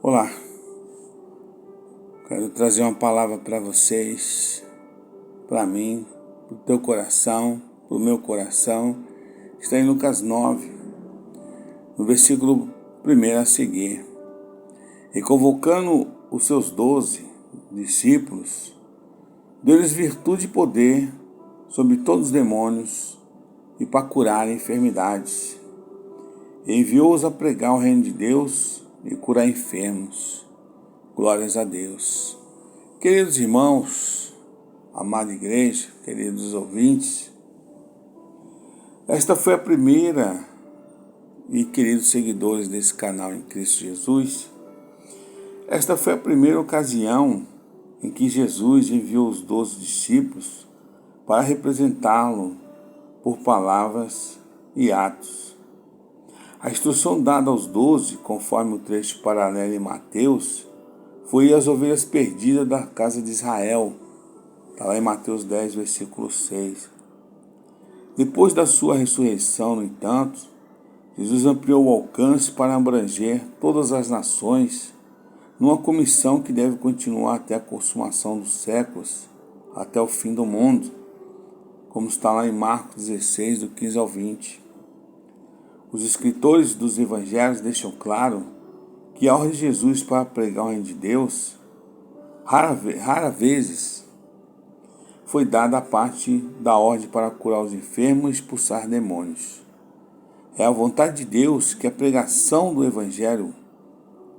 Olá, quero trazer uma palavra para vocês, para mim, para o teu coração, para o meu coração. Está em Lucas 9, no versículo 1 a seguir. E convocando os seus 12 discípulos, deu-lhes virtude e poder sobre todos os demônios e para curar enfermidades. E enviou-os a pregar o reino de Deus e curar enfermos. Glórias a Deus. Queridos irmãos, amada igreja, queridos ouvintes, esta foi a primeira, e queridos seguidores desse canal em Cristo Jesus, esta foi a primeira ocasião em que Jesus enviou os 12 discípulos para representá-lo por palavras e atos. A instrução dada aos 12, conforme o trecho paralelo em Mateus, foi as ovelhas perdidas da casa de Israel. Está lá em Mateus 10, versículo 6. Depois da sua ressurreição, no entanto, Jesus ampliou o alcance para abranger todas as nações, numa comissão que deve continuar até a consumação dos séculos, até o fim do mundo, como está lá em Marcos 16, do 15 ao 20. Os escritores dos evangelhos deixam claro que a ordem de Jesus para pregar o reino de Deus, rara vezes, foi dada a parte da ordem para curar os enfermos e expulsar demônios. É a vontade de Deus que a pregação do Evangelho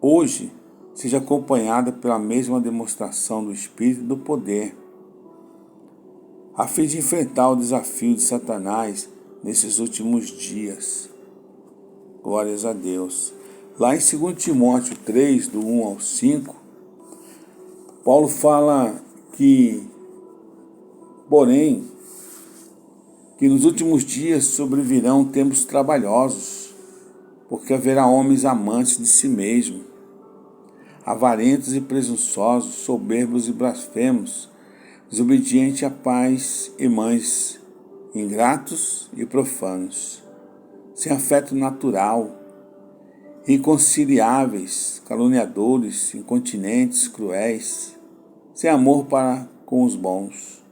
hoje seja acompanhada pela mesma demonstração do Espírito e do poder, a fim de enfrentar o desafio de Satanás nesses últimos dias. Glórias a Deus. Lá em 2 Timóteo 3, do 1 ao 5, Paulo fala que, porém, que nos últimos dias sobrevirão tempos trabalhosos, porque haverá homens amantes de si mesmo, avarentos e presunçosos, soberbos e blasfemos, desobedientes a pais e mães, ingratos e profanos, sem afeto natural, inconciliáveis, caluniadores, incontinentes, cruéis, sem amor para com os bons,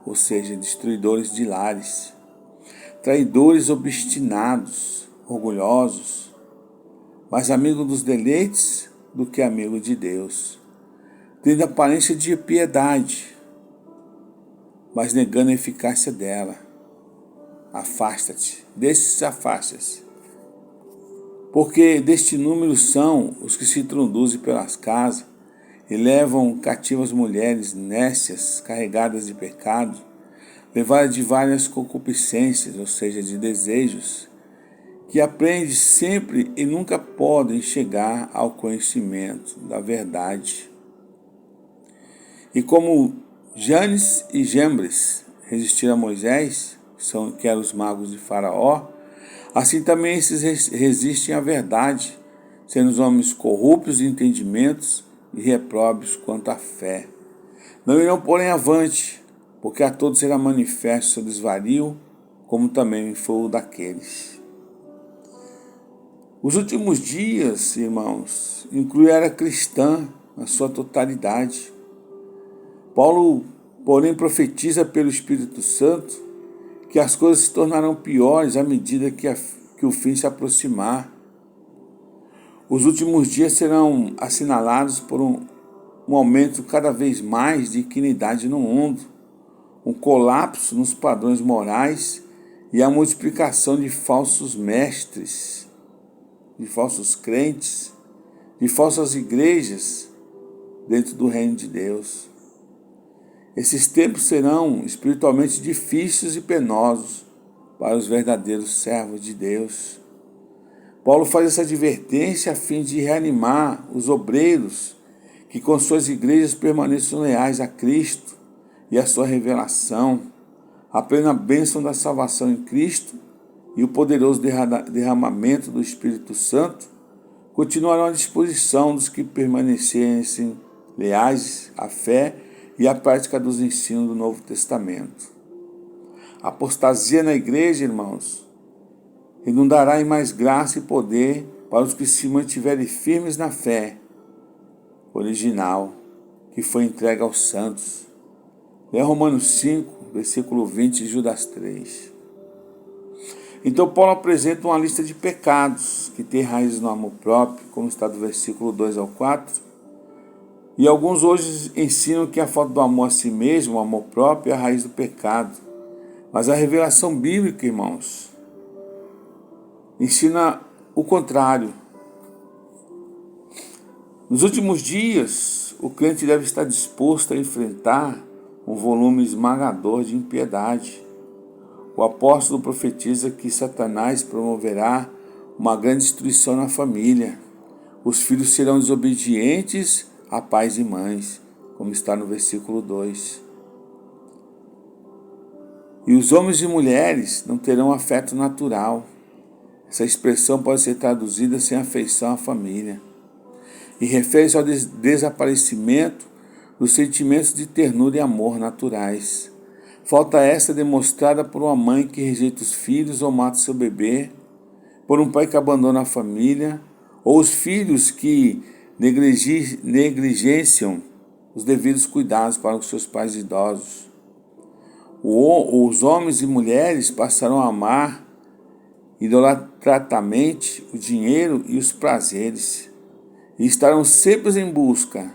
ou seja, destruidores de lares, traidores obstinados, orgulhosos, mais amigos dos deleites do que amigo de Deus, tendo aparência de piedade, mas negando a eficácia dela. Afasta-te, desses afasta-se. Porque deste número são os que se introduzem pelas casas e levam cativas mulheres nécias, carregadas de pecado, levadas de várias concupiscências, ou seja, de desejos, que aprendem sempre e nunca podem chegar ao conhecimento da verdade. E como Janes e Jambres resistiram a Moisés, que eram os magos de Faraó, assim também esses resistem à verdade, sendo os homens corruptos de entendimentos e repróbios quanto à fé. Não irão, porém, avante, porque a todos será manifesto seu desvario, como também foi o daqueles. Os últimos dias, irmãos, inclui a era cristã na sua totalidade. Paulo, porém, profetiza pelo Espírito Santo que as coisas se tornarão piores à medida que o fim se aproximar. Os últimos dias serão assinalados por um aumento cada vez mais de iniquidade no mundo, um colapso nos padrões morais e a multiplicação de falsos mestres, de falsos crentes, de falsas igrejas dentro do reino de Deus. Esses tempos serão espiritualmente difíceis e penosos para os verdadeiros servos de Deus. Paulo faz essa advertência a fim de reanimar os obreiros que com suas igrejas permaneçam leais a Cristo e a sua revelação, a plena bênção da salvação em Cristo e o poderoso derramamento do Espírito Santo continuarão à disposição dos que permanecerem leais à fé e à prática dos ensinos do Novo Testamento. A apostasia na igreja, irmãos, redundará em mais graça e poder para os que se mantiverem firmes na fé original, que foi entregue aos santos. É Romanos 5, versículo 20 e Judas 3. Então Paulo apresenta uma lista de pecados que tem raízes no amor próprio, como está do versículo 2 ao 4. E alguns hoje ensinam que a falta do amor a si mesmo, o amor próprio, é a raiz do pecado. Mas a revelação bíblica, irmãos, ensina o contrário. Nos últimos dias, o crente deve estar disposto a enfrentar um volume esmagador de impiedade. O apóstolo profetiza que Satanás promoverá uma grande destruição na família. Os filhos serão desobedientes a pais e mães, como está no versículo 2. E os homens e mulheres não terão afeto natural. Essa expressão pode ser traduzida sem afeição à família. E refere-se ao desaparecimento dos sentimentos de ternura e amor naturais. Falta essa demonstrada por uma mãe que rejeita os filhos ou mata seu bebê, por um pai que abandona a família, ou os filhos que negligenciam os devidos cuidados para os seus pais idosos. Os homens e mulheres passarão a amar idolatradamente o dinheiro e os prazeres, e estarão sempre em busca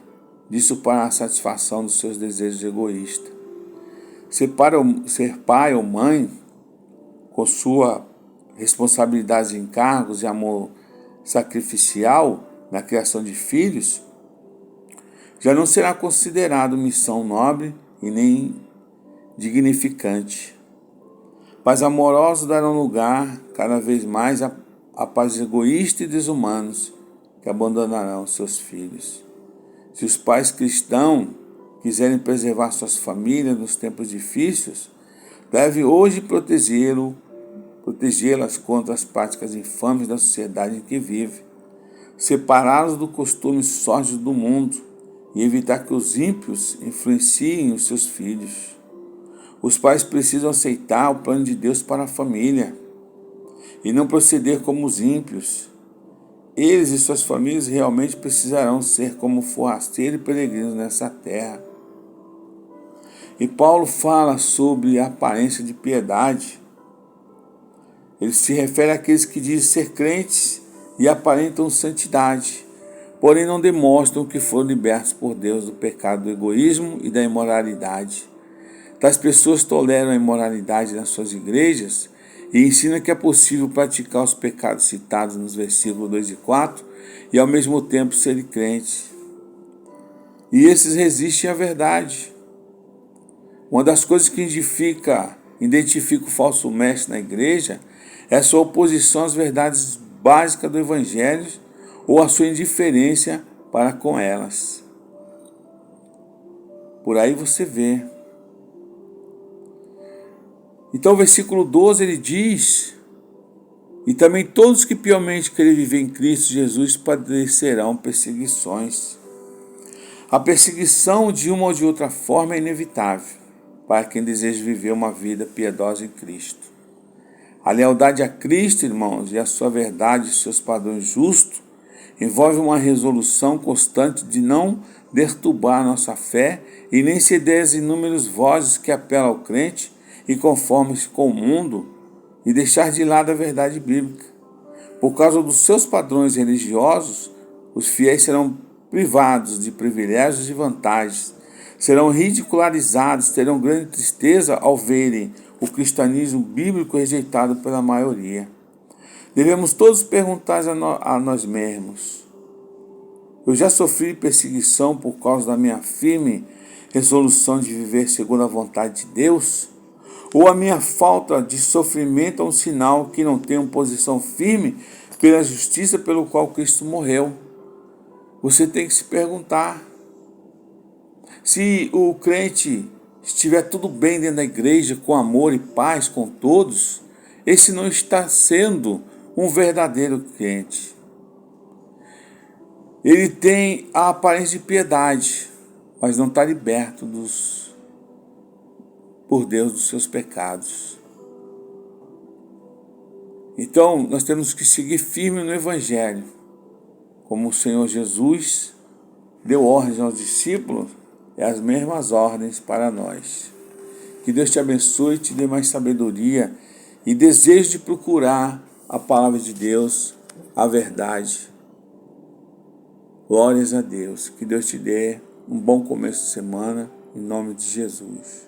disso para a satisfação dos seus desejos egoístas. Ser pai ou mãe, com sua responsabilidades e encargos e amor sacrificial na criação de filhos, já não será considerado missão nobre e nem dignificante. Pais amorosos darão lugar cada vez mais a pais egoístas e desumanos que abandonarão seus filhos. Se os pais cristãos quiserem preservar suas famílias nos tempos difíceis, devem hoje protegê-las contra as práticas infames da sociedade em que vive, separá-los do costume sórdido do mundo e evitar que os ímpios influenciem os seus filhos. Os pais precisam aceitar o plano de Deus para a família e não proceder como os ímpios. Eles e suas famílias realmente precisarão ser como forrasteiros e peregrinos nessa terra. E Paulo fala sobre a aparência de piedade. Ele se refere àqueles que dizem ser crentes e aparentam santidade, porém não demonstram que foram libertos por Deus do pecado do egoísmo e da imoralidade. Tais pessoas toleram a imoralidade nas suas igrejas e ensinam que é possível praticar os pecados citados nos versículos 2 e 4 e ao mesmo tempo serem crentes. E esses resistem à verdade. Uma das coisas que identifica o falso mestre na igreja é a sua oposição às verdades básicas do Evangelho ou a sua indiferença para com elas. Por aí você vê. Então o versículo 12 ele diz: e também todos que piamente querem viver em Cristo Jesus padecerão perseguições. A perseguição de uma ou de outra forma é inevitável para quem deseja viver uma vida piedosa em Cristo. A lealdade a Cristo, irmãos, e a sua verdade e seus padrões justos envolve uma resolução constante de não perturbar a nossa fé e nem ceder às inúmeras vozes que apelam ao crente e conformem-se com o mundo e deixar de lado a verdade bíblica. Por causa dos seus padrões religiosos, os fiéis serão privados de privilégios e vantagens, serão ridicularizados, terão grande tristeza ao verem o cristianismo bíblico rejeitado pela maioria. Devemos todos perguntar a nós mesmos: eu já sofri perseguição por causa da minha firme resolução de viver segundo a vontade de Deus? Ou a minha falta de sofrimento é um sinal que não tenho posição firme pela justiça pelo qual Cristo morreu? Você tem que se perguntar. Se o crente estiver tudo bem dentro da igreja, com amor e paz com todos, esse não está sendo um verdadeiro crente. Ele tem a aparência de piedade, mas não está liberto por Deus dos seus pecados. Então, nós temos que seguir firme no Evangelho, como o Senhor Jesus deu ordens aos discípulos, é as mesmas ordens para nós. Que Deus te abençoe, te dê mais sabedoria e desejo de procurar a palavra de Deus, a verdade. Glórias a Deus. Que Deus te dê um bom começo de semana, em nome de Jesus.